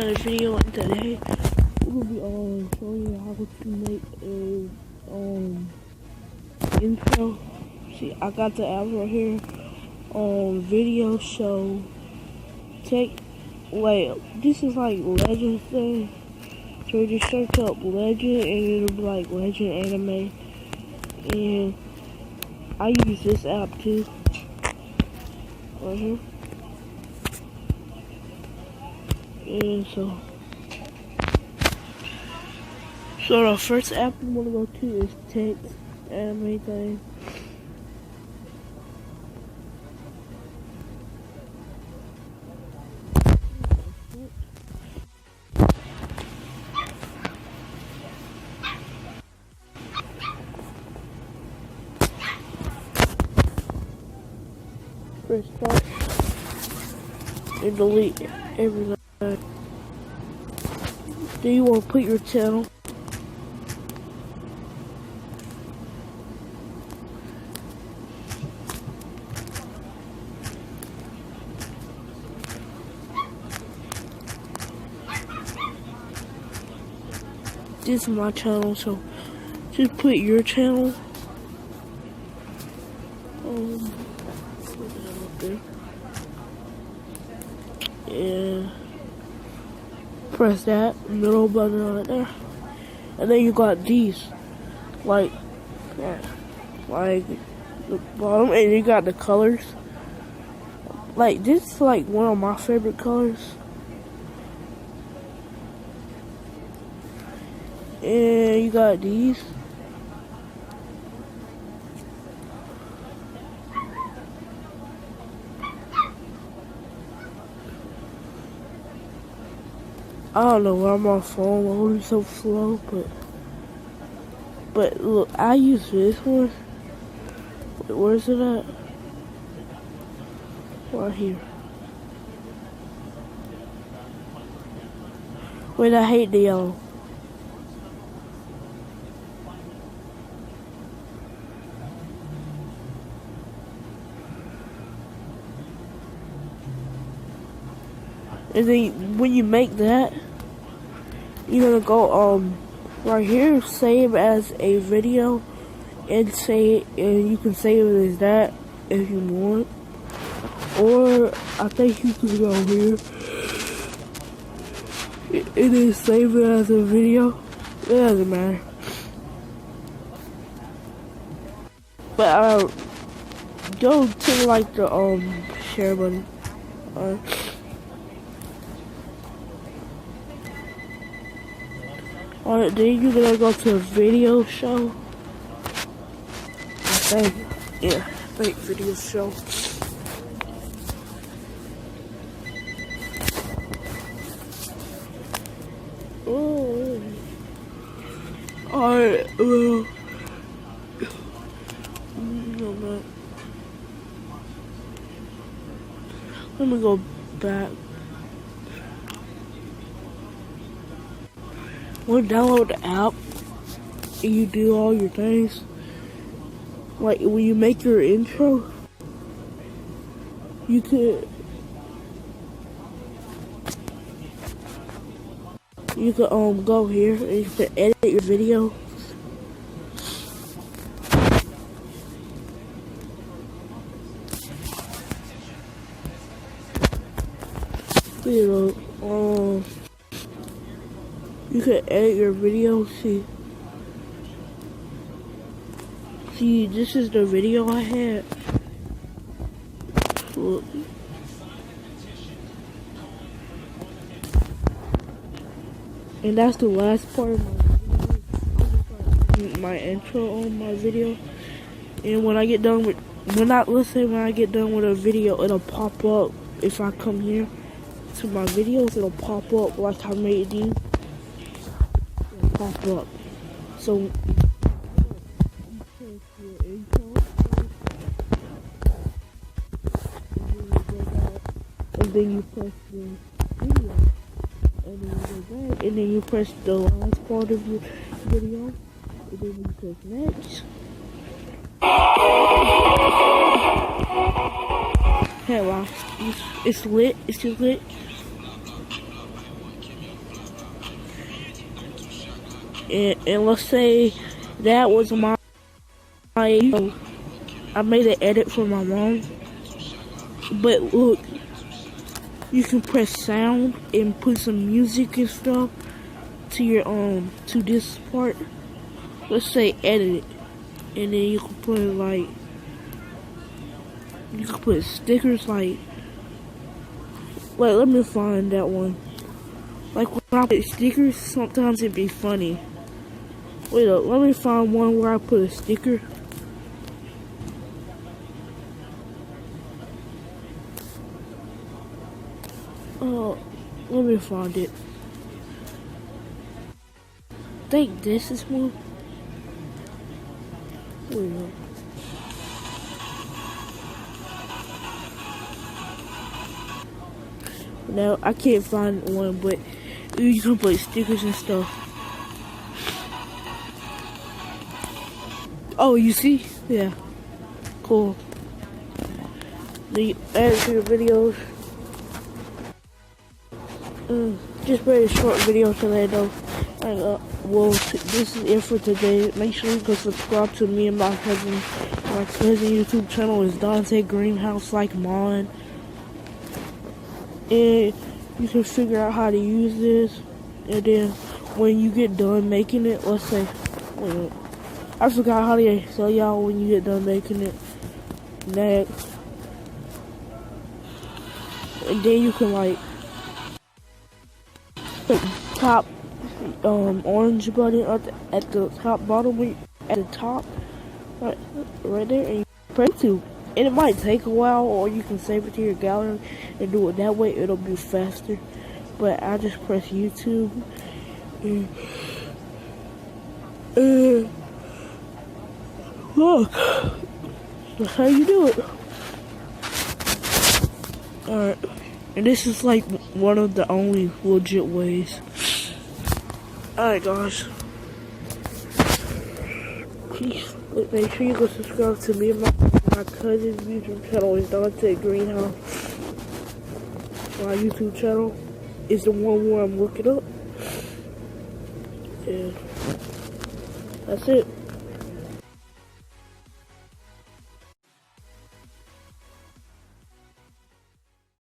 another video, and today we'll be showing you how to make a intro. See, I got the app right here on VideoShow. This is like Legend thing. So just search up Legend and it'll be like Legend Anime. And I use this app too. Right here. And so the first app you want to go to is Text Anime thing. Press start and delete everything. Then you want to put your channel. This is my channel, so just put your channel. And press that middle button right there, and then you got these, like the bottom, and you got the colors. Like this is like one of my favorite colors. And you got these. I don't know why my phone loading so slow, but look, I use this one. Wait, where's it at? Right here. Wait, I hate the yellow. And then when you make that, you're gonna go right here, save as a video, and you can save it as that if you want. Or I think you can go here and then save it as a video. It doesn't matter. But go to like the share button. Alright, then you're gonna go to VideoShow. I think VideoShow. Oh. Alright, well. No, man. Let me go back. When you download the app and you do all your things, like when you make your intro, you could go here and you can edit your video. You can edit your video. See, this is the video I had. Look. And that's the last part of my video. My intro on my video. And when I get done with, when I get done with a video, it'll pop up. If I come here to my videos, it'll pop up like I made these. It'll pop up. So and then you press the video, and then you go back, and then you press the last part of your video, and then you press next. Hey, wow, it's lit. It's just lit. And let's say that was my I made an edit for my mom. But look, you can press sound and put some music and stuff to your to this part. Let's say edit it, and then you can put like you can put stickers like let me find that one. Like when I put stickers, sometimes it'd be funny. Wait up, let me find one where I put a sticker. Let me find it. I think this is one. Wait up. No, I can't find one, but you can put stickers and stuff. Oh, you see? Yeah. Cool. Then you add it to your videos. Just very short video today though. Well, this is it for today. Make sure you go subscribe to me and my cousin. My cousin YouTube channel is Dante Greenhouse like mine. And you can figure out how to use this. And then when you get done making it, let's say, wait, I forgot how to tell y'all when you get done making it. Next. And then you can like top orange button at the top bottom at the top right there, and you press to. And it might take a while, or you can save it to your gallery and do it that way. It'll be faster. But I just press YouTube and look, that's how you do it. Alright, and this is like one of the only legit ways. Alright guys, please make sure you go subscribe to me and my cousin's YouTube channel is Dante Greenhouse. My YouTube channel is the one where I'm looking up. And that's it.